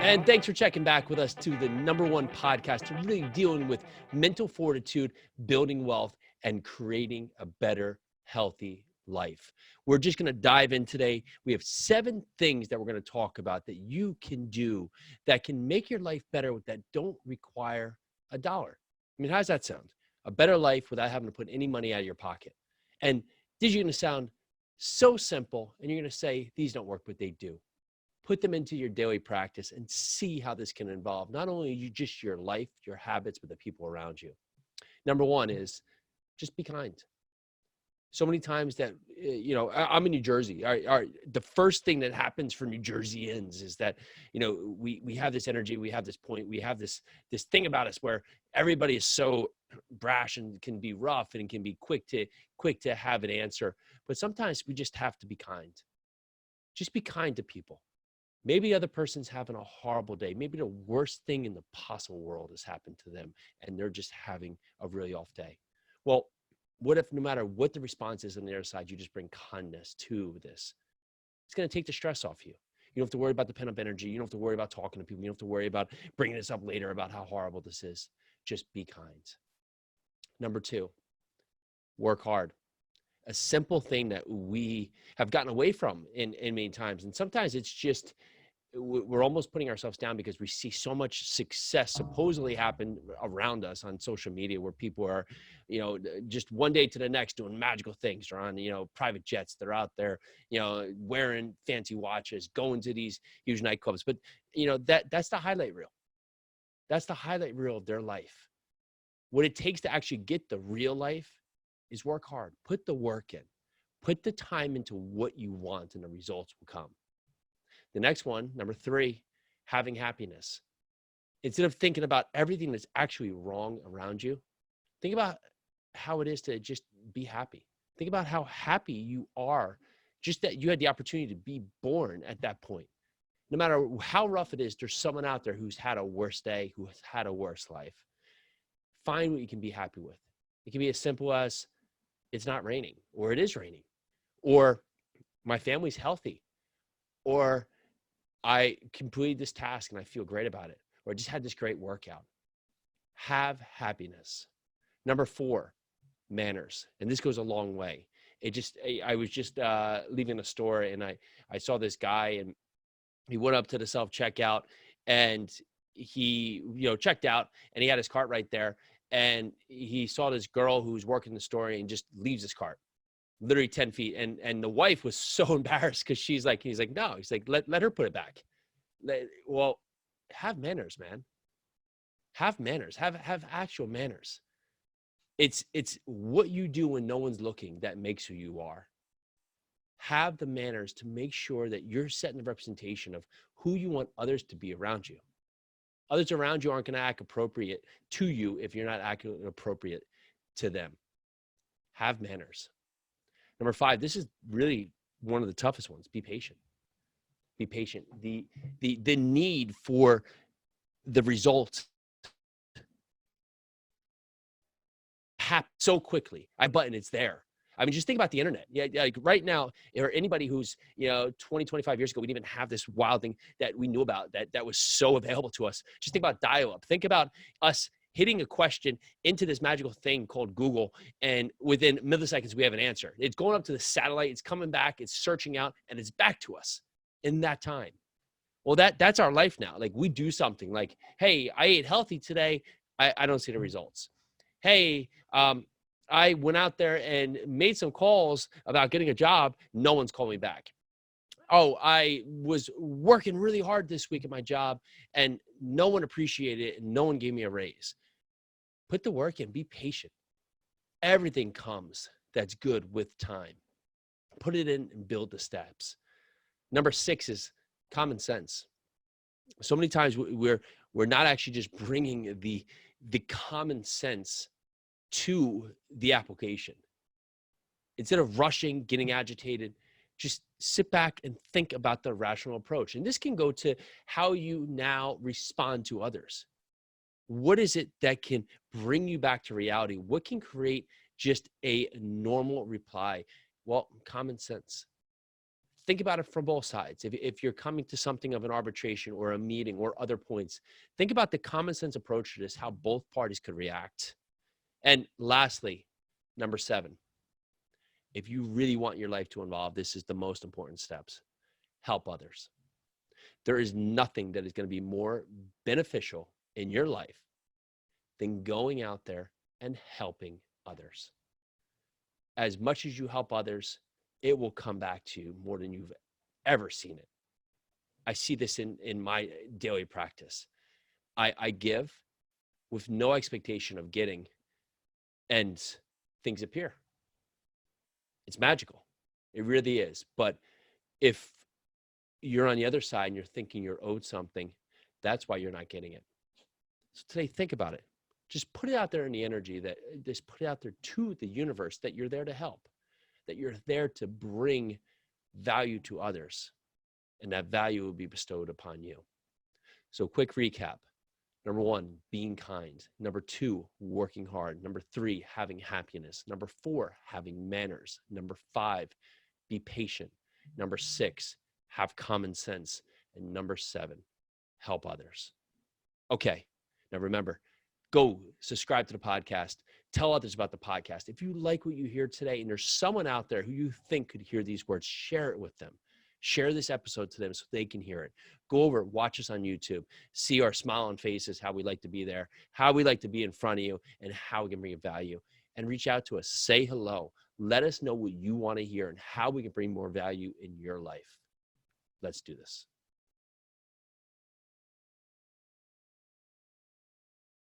And thanks for checking back with us to the #1 podcast to really dealing with mental fortitude, building wealth, and creating a better, healthy life. We're just going to dive in today. We have 7 things that we're going to talk about that you can do that can make your life better that don't require a dollar. I mean, how does that sound? A better life without having to put any money out of your pocket. And these are going to sound so simple, and you're going to say, these don't work, but they do. Put them into your daily practice and see how this can involve not only you just your life, your habits, but the people around you. Number 1 is just be kind. So many times that, I'm in New Jersey. The first thing that happens for New Jerseyans is that, we have this energy, we have this point, we have this thing about us where everybody is so brash and can be rough and can be quick to have an answer. But sometimes we just have to be kind. Just be kind to people. Maybe the other person's having a horrible day. Maybe the worst thing in the possible world has happened to them, and they're just having a really off day. Well, what if no matter what the response is on the other side, you just bring kindness to this? It's going to take the stress off you. You don't have to worry about the pent-up energy. You don't have to worry about talking to people. You don't have to worry about bringing this up later about how horrible this is. Just be kind. Number 2, work hard. A simple thing that we have gotten away from in many times. And sometimes it's just, we're almost putting ourselves down because we see so much success supposedly happen around us on social media where people are, just one day to the next doing magical things. They're on, private jets. They're out there, wearing fancy watches, going to these huge nightclubs. But, that's the highlight reel. That's the highlight reel of their life. What it takes to actually get the real life is work hard. Put the work in. Put the time into what you want, and the results will come. The next one, number 3, having happiness. Instead of thinking about everything that's actually wrong around you, think about how it is to just be happy. Think about how happy you are just that you had the opportunity to be born at that point. No matter how rough it is, there's someone out there who's had a worse day, who has had a worse life. Find what you can be happy with. It can be as simple as it's not raining, or it is raining, or my family's healthy, or I completed this task and I feel great about it, or I just had this great workout. Have happiness. Number 4, manners. And this goes a long way. I was just leaving a store, and I saw this guy, and he went up to the self-checkout, and he, checked out, and he had his cart right there. And he saw this girl who was working the store and just leaves his cart, literally 10 feet. And the wife was so embarrassed because he's like, no, he's like, let her put it back. Well, have manners, man. Have manners, have actual manners. It's what you do when no one's looking that makes who you are. Have the manners to make sure that you're setting the representation of who you want others to be around you. Others around you aren't going to act appropriate to you if you're not acting appropriate to them. Have manners. Number 5, this is really one of the toughest ones. Be patient. Be patient. The need for the results happen so quickly. It's there. I mean, just think about the internet. Yeah, like right now, or anybody who's, 20, 25 years ago, we didn't even have this wild thing that we knew about that was so available to us. Just think about dial-up. Think about us hitting a question into this magical thing called Google, and within milliseconds, we have an answer. It's going up to the satellite, it's coming back, it's searching out, and it's back to us in that time. Well, that's our life now. Like, we do something like, hey, I ate healthy today. I don't see the results. Hey, I went out there and made some calls about getting a job. No one's called me back. Oh, I was working really hard this week at my job, and no one appreciated it, and no one gave me a raise. Put the work in. Be patient. Everything comes that's good with time. Put it in and build the steps. Number 6 is common sense. So many times we're not actually just bringing the common sense to the application. Instead of rushing, getting agitated, just sit back and think about the rational approach. And this can go to how you now respond to others. What is it that can bring you back to reality? What can create just a normal reply? Well, common sense. think about it from both sides. If you're coming to something of an arbitration or a meeting or other points, think about the common sense approach to this, how both parties could react. And lastly, number 7, if you really want your life to evolve, this is the most important steps. Help others. There is nothing that is going to be more beneficial in your life than going out there and helping others. As much as you help others, it will come back to you more than you've ever seen it. I see this in my daily practice. I give with no expectation of getting, and things appear. It's magical. It really is. But if you're on the other side and you're thinking you're owed something, that's why you're not getting it. So today, think about it. Just put it out there in the energy, that just put it out there to the universe, that you're there to help, that you're there to bring value to others, and that value will be bestowed upon you. So quick recap. Number 1, being kind. Number 2, working hard. Number 3, having happiness. Number 4, having manners. Number 5, be patient. Number 6, have common sense. And number 7, help others. Okay, now remember, go subscribe to the podcast. Tell others about the podcast. If you like what you hear today and there's someone out there who you think could hear these words, share it with them. Share this episode to them so they can hear it. Go over, watch us on YouTube, see our smiling faces, how we like to be there, how we like to be in front of you, and how we can bring value. And reach out to us. Say hello. Let us know what you want to hear and how we can bring more value in your life. Let's do this.